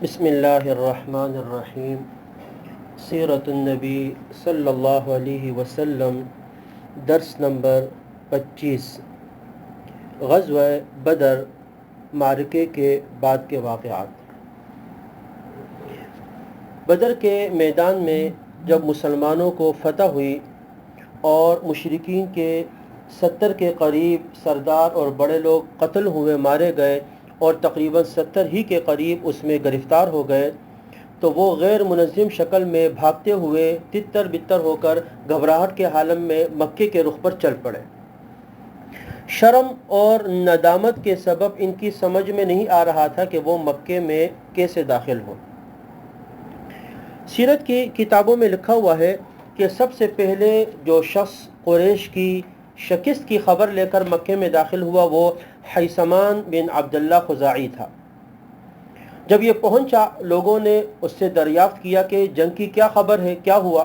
بسم اللہ الرحمن الرحیم۔ سیرت النبی صلی اللہ علیہ وسلم، درس نمبر 25۔ غزوہ بدر، معرکے کے بعد کے واقعات۔ بدر کے میدان میں جب مسلمانوں کو فتح ہوئی اور مشرکین کے 70 کے قریب سردار اور بڑے لوگ قتل ہوئے، مارے گئے، اور تقریباً 70 ہی کے قریب اس میں گرفتار ہو گئے، تو وہ غیر منظم شکل میں بھاگتے ہوئے تتر بتر ہو کر گھبراہٹ کے عالم میں مکے کے رخ پر چل پڑے۔ شرم اور ندامت کے سبب ان کی سمجھ میں نہیں آ رہا تھا کہ وہ مکے میں کیسے داخل ہوں۔ سیرت کی کتابوں میں لکھا ہوا ہے کہ سب سے پہلے جو شخص قریش کی شکست کی خبر لے کر مکے میں داخل ہوا وہ حیثمان بن عبداللہ خزاعی تھا۔ جب یہ پہنچا، لوگوں نے اس سے دریافت کیا کہ جنگ کی کیا خبر ہے، کیا ہوا؟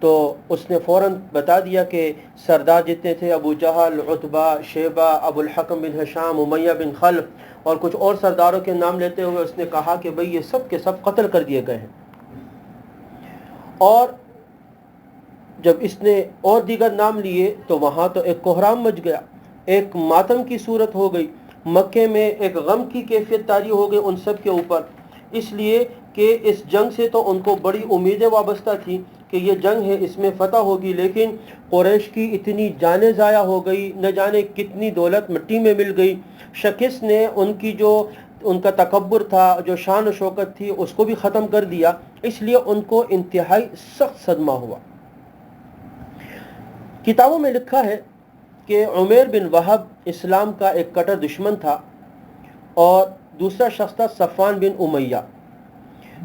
تو اس نے فوراً بتا دیا کہ سردار جتنے تھے، ابو جہل، عتبہ، شیبہ، ابو الحکم بن ہشام، امیہ بن خلف اور کچھ اور سرداروں کے نام لیتے ہوئے اس نے کہا کہ بھئی یہ سب کے سب قتل کر دیے گئے ہیں۔ اور جب اس نے اور دیگر نام لیے تو وہاں تو ایک کوہرام مچ گیا، ایک ماتم کی صورت ہو گئی، مکے میں ایک غم کی کیفیت طاری ہو گئی ان سب کے اوپر، اس لیے کہ اس جنگ سے تو ان کو بڑی امیدیں وابستہ تھی کہ یہ جنگ ہے، اس میں فتح ہوگی، لیکن قریش کی اتنی جانیں ضائع ہو گئی، نہ جانے کتنی دولت مٹی میں مل گئی۔ شکست نے ان کا تکبر تھا، جو شان و شوکت تھی، اس کو بھی ختم کر دیا، اس لیے ان کو انتہائی سخت صدمہ ہوا۔ کتابوں میں لکھا ہے کہ عمیر بن وہب اسلام کا ایک کٹر دشمن تھا اور دوسرا شخص تھا صفوان بن امیہ۔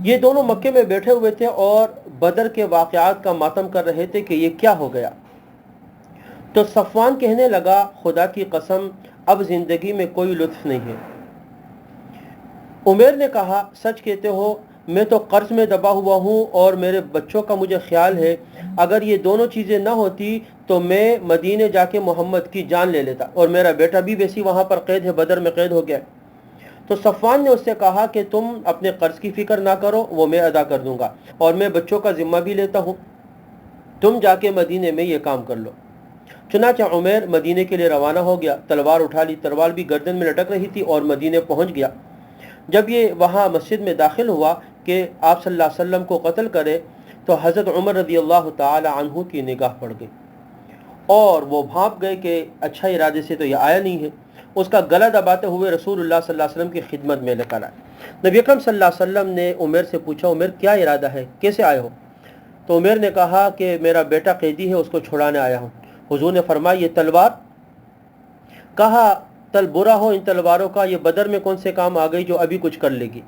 یہ دونوں مکے میں بیٹھے ہوئے تھے اور بدر کے واقعات کا ماتم کر رہے تھے کہ یہ کیا ہو گیا۔ تو صفوان کہنے لگا، خدا کی قسم اب زندگی میں کوئی لطف نہیں ہے۔ عمیر نے کہا، سچ کہتے ہو، میں تو قرض میں دبا ہوا ہوں اور میرے بچوں کا مجھے خیال ہے، اگر یہ دونوں چیزیں نہ ہوتی تو میں مدینے جا کے محمد کی جان لے لیتا، اور میرا بیٹا بھی ویسی وہاں پر قید ہے، بدر میں قید ہو گیا۔ تو صفوان نے اس سے کہا کہ تم اپنے قرض کی فکر نہ کرو، وہ میں ادا کر دوں گا، اور میں بچوں کا ذمہ بھی لیتا ہوں، تم جا کے مدینے میں یہ کام کر لو۔ چنانچہ عمیر مدینے کے لیے روانہ ہو گیا، تلوار اٹھا لی، تلوار بھی گردن میں لٹک رہی تھی، اور مدینے پہنچ گیا۔ جب یہ وہاں مسجد میں داخل ہوا کہ آپ صلی اللہ علیہ وسلم کو قتل کرے، تو حضرت عمر رضی اللہ تعالی عنہ کی نگاہ پڑ گئی اور وہ بھانپ گئے کہ اچھا ارادے سے تو یہ آیا نہیں ہے۔ اس کا گلا دباتے ہوئے رسول اللہ صلی اللہ علیہ وسلم کی خدمت میں لے کر آئے۔ نبی اکرم صلی اللہ علیہ وسلم نے عمر سے پوچھا، عمر کیا ارادہ ہے، کیسے آئے ہو؟ تو عمر نے کہا کہ میرا بیٹا قیدی ہے، اس کو چھڑانے آیا ہوں۔ حضور نے فرمایا، یہ تلوار؟ کہا، تل برا ہو ان تلواروں کا، یہ بدر میں کون سے کام آ گئی جو ابھی کچھ کر لے گی؟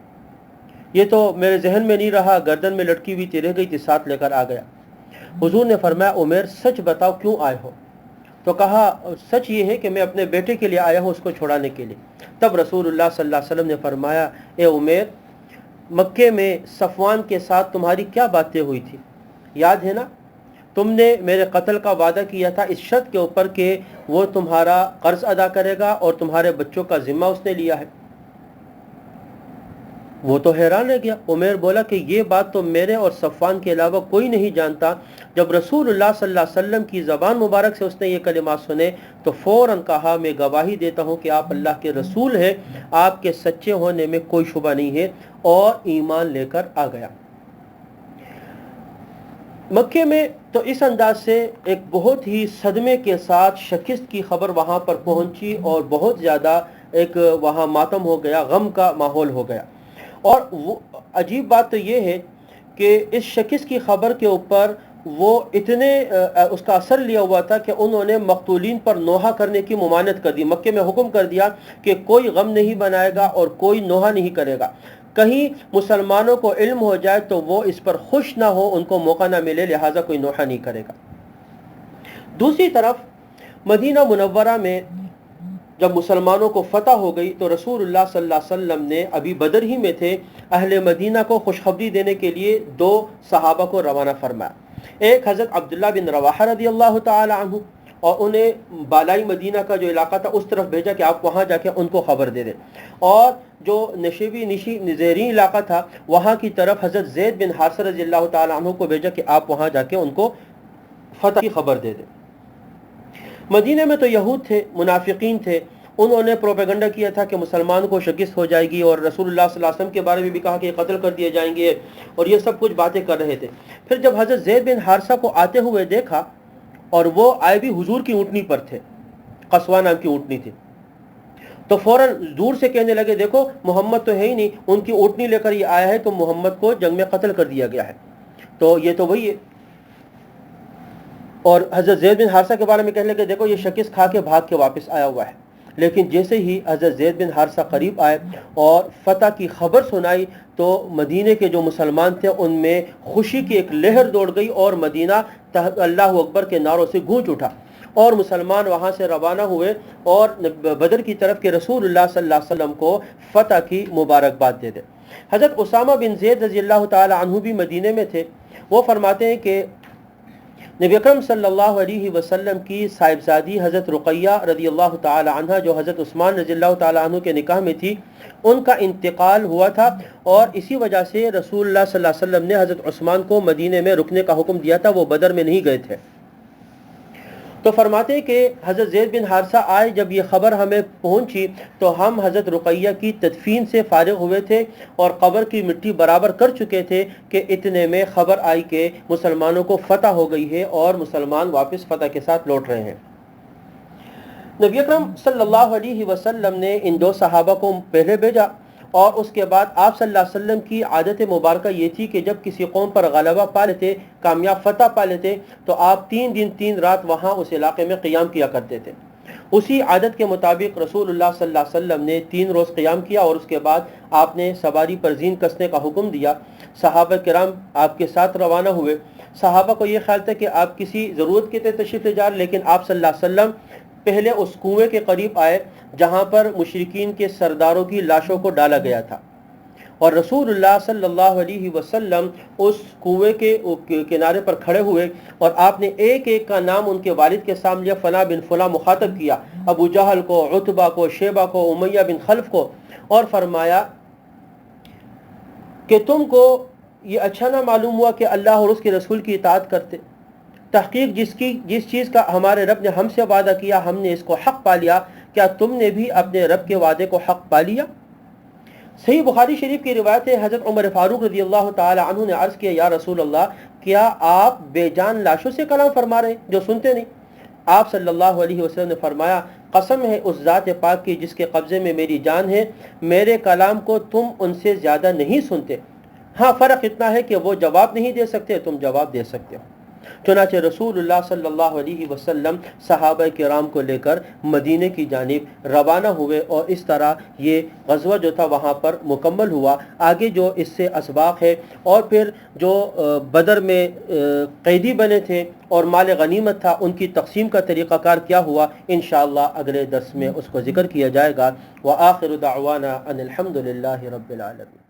یہ تو میرے ذہن میں نہیں رہا، گردن میں لٹکی ہوئی تھی، رہ گئی تھی، ساتھ لے کر آ گیا۔ حضور نے فرمایا، عمر سچ بتاؤ کیوں آئے ہو؟ تو کہا، سچ یہ ہے کہ میں اپنے بیٹے کے لیے آیا ہوں، اس کو چھڑانے کے لیے۔ تب رسول اللہ صلی اللہ علیہ وسلم نے فرمایا، اے عمر، مکے میں صفوان کے ساتھ تمہاری کیا باتیں ہوئی تھی، یاد ہے نا؟ تم نے میرے قتل کا وعدہ کیا تھا اس شرط کے اوپر کہ وہ تمہارا قرض ادا کرے گا اور تمہارے بچوں کا ذمہ اس نے لیا ہے۔ وہ تو حیران رہ گیا۔ عمر بولا کہ یہ بات تو میرے اور صفوان کے علاوہ کوئی نہیں جانتا۔ جب رسول اللہ صلی اللہ علیہ وسلم کی زبان مبارک سے اس نے یہ کلمات سنے تو فوراً کہا، میں گواہی دیتا ہوں کہ آپ اللہ کے رسول ہیں، آپ کے سچے ہونے میں کوئی شبہ نہیں ہے، اور ایمان لے کر آ گیا۔ مکے میں تو اس انداز سے ایک بہت ہی صدمے کے ساتھ شکست کی خبر وہاں پر پہنچی اور بہت زیادہ ایک وہاں ماتم ہو گیا، غم کا ماحول ہو گیا۔ اور وہ عجیب بات تو یہ ہے کہ اس شکست کی خبر کے اوپر وہ اتنے اس کا اثر لیا ہوا تھا کہ انہوں نے مقتولین پر نوحہ کرنے کی ممانعت کر دی۔ مکے میں حکم کر دیا کہ کوئی غم نہیں بنائے گا اور کوئی نوحہ نہیں کرے گا، کہیں مسلمانوں کو علم ہو جائے تو وہ اس پر خوش نہ ہو، ان کو موقع نہ ملے، لہٰذا کوئی نوحہ نہیں کرے گا۔ دوسری طرف مدینہ منورہ میں جب مسلمانوں کو فتح ہو گئی تو رسول اللہ صلی اللہ علیہ وسلم نے ابھی بدر ہی میں تھے، اہل مدینہ کو خوشخبری دینے کے لیے 2 صحابہ کو روانہ فرمایا۔ ایک حضرت عبداللہ بن رواحہ رضی اللہ تعالی عنہ، اور انہیں بالائی مدینہ کا جو علاقہ تھا اس طرف بھیجا کہ آپ وہاں جا کے ان کو خبر دے دیں، اور جو نشی زیرین علاقہ تھا وہاں کی طرف حضرت زید بن حارثہ رضی اللہ تعالیٰ عنہ کو بھیجا کہ آپ وہاں جا کے ان کو فتح کی خبر دے دیں۔ مدینہ میں تو یہود تھے، منافقین تھے، انہوں نے پروپیگنڈا کیا تھا کہ مسلمان کو شکست ہو جائے گی، اور رسول اللہ صلی اللہ علیہ وسلم کے بارے میں بھی کہا کہ یہ قتل کر دیے جائیں گے، اور یہ سب کچھ باتیں کر رہے تھے۔ پھر جب حضرت زید بن حارثہ کو آتے ہوئے دیکھا، اور وہ آئے بھی حضور کی اونٹنی پر تھے، قصوہ نام کی اونٹنی تھی، تو فوراً دور سے کہنے لگے دیکھو محمد تو ہے ہی نہیں، ان کی اونٹنی لے کر یہ آیا ہے تو محمد کو جنگ میں قتل کر دیا گیا ہے، تو یہ تو وہی ہے۔ اور حضرت زید بن حارثہ کے بارے میں کہنے لگے دیکھو یہ شکست کھا کے بھاگ کے واپس آیا ہوا ہے۔ لیکن جیسے ہی حضرت زید بن حارثہ قریب آئے اور فتح کی خبر سنائی تو مدینے کے جو مسلمان تھے ان میں خوشی کی ایک لہر دوڑ گئی، اور مدینہ اللہ اکبر کے نعروں سے گونج اٹھا، اور مسلمان وہاں سے روانہ ہوئے اور بدر کی طرف کے رسول اللہ صلی اللہ علیہ وسلم کو فتح کی مبارکباد دے دے۔ حضرت اسامہ بن زید رضی اللہ تعالی عنہ بھی مدینے میں تھے۔ وہ فرماتے ہیں کہ نبی اکرم صلی اللہ علیہ وسلم کی صاحبزادی حضرت رقیہ رضی اللہ تعالی عنہ جو حضرت عثمان رضی اللہ تعالی عنہ کے نکاح میں تھی، ان کا انتقال ہوا تھا، اور اسی وجہ سے رسول اللہ صلی اللہ علیہ وسلم نے حضرت عثمان کو مدینے میں رکنے کا حکم دیا تھا، وہ بدر میں نہیں گئے تھے۔ تو فرماتے ہیں کہ حضرت زید بن حارثہ آئے، جب یہ خبر ہمیں پہنچی تو ہم حضرت رقیہ کی تدفین سے فارغ ہوئے تھے اور قبر کی مٹی برابر کر چکے تھے کہ اتنے میں خبر آئی کہ مسلمانوں کو فتح ہو گئی ہے اور مسلمان واپس فتح کے ساتھ لوٹ رہے ہیں۔ نبی اکرم صلی اللہ علیہ وسلم نے ان دو صحابہ کو پہلے بھیجا، اور اس کے بعد آپ صلی اللہ علیہ وسلم کی عادت مبارکہ یہ تھی کہ جب کسی قوم پر غلبہ پا لیتے، کامیاب فتح پا لیتے، تو آپ 3 دن 3 رات وہاں اس علاقے میں قیام کیا کرتے تھے۔ اسی عادت کے مطابق رسول اللہ صلی اللہ علیہ وسلم نے 3 روز قیام کیا، اور اس کے بعد آپ نے سواری پر زین کسنے کا حکم دیا۔ صحابہ کرام آپ کے ساتھ روانہ ہوئے۔ صحابہ کو یہ خیال تھا کہ آپ کسی ضرورت کے تحت تشریف لے جا رہے، لیکن آپ صلی اللہ علیہ وسلم پہلے اس کنویں کے قریب آئے جہاں پر مشرکین کے سرداروں کی لاشوں کو ڈالا گیا تھا، اور رسول اللہ صلی اللہ علیہ وسلم اس کنویں کے کنارے پر کھڑے ہوئے، اور آپ نے ایک ایک کا نام ان کے والد کے سامنے فلاں بن فلاں مخاطب کیا، ابو جہل کو، عتبہ کو، شیبہ کو، امیہ بن خلف کو، اور فرمایا کہ تم کو یہ اچھا نہ معلوم ہوا کہ اللہ اور اس کے رسول کی اطاعت کرتے؟ تحقیق جس چیز کا ہمارے رب نے ہم سے وعدہ کیا ہم نے اس کو حق پا لیا، کیا تم نے بھی اپنے رب کے وعدے کو حق پا لیا؟ صحیح بخاری شریف کی روایت ہے، حضرت عمر فاروق رضی اللہ تعالی عنہ نے عرض کیا یا رسول اللہ، کیا آپ بے جان لاشوں سے کلام فرما رہے ہیں جو سنتے نہیں؟ آپ صلی اللہ علیہ وسلم نے فرمایا قسم ہے اس ذات پاک کی جس کے قبضے میں میری جان ہے، میرے کلام کو تم ان سے زیادہ نہیں سنتے، ہاں فرق اتنا ہے کہ وہ جواب نہیں دے سکتے، تم جواب دے سکتے ہو۔ چنانچہ رسول اللہ صلی اللہ علیہ وسلم صحابہ کرام کو لے کر مدینے کی جانب روانہ ہوئے، اور اس طرح یہ غزوہ جو تھا وہاں پر مکمل ہوا۔ آگے جو اس سے اسباق ہے، اور پھر جو بدر میں قیدی بنے تھے اور مال غنیمت تھا ان کی تقسیم کا طریقہ کار کیا ہوا، انشاءاللہ اگلے درس میں اس کو ذکر کیا جائے گا۔ وآخر دعوانا ان الحمد للہ رب العالمین۔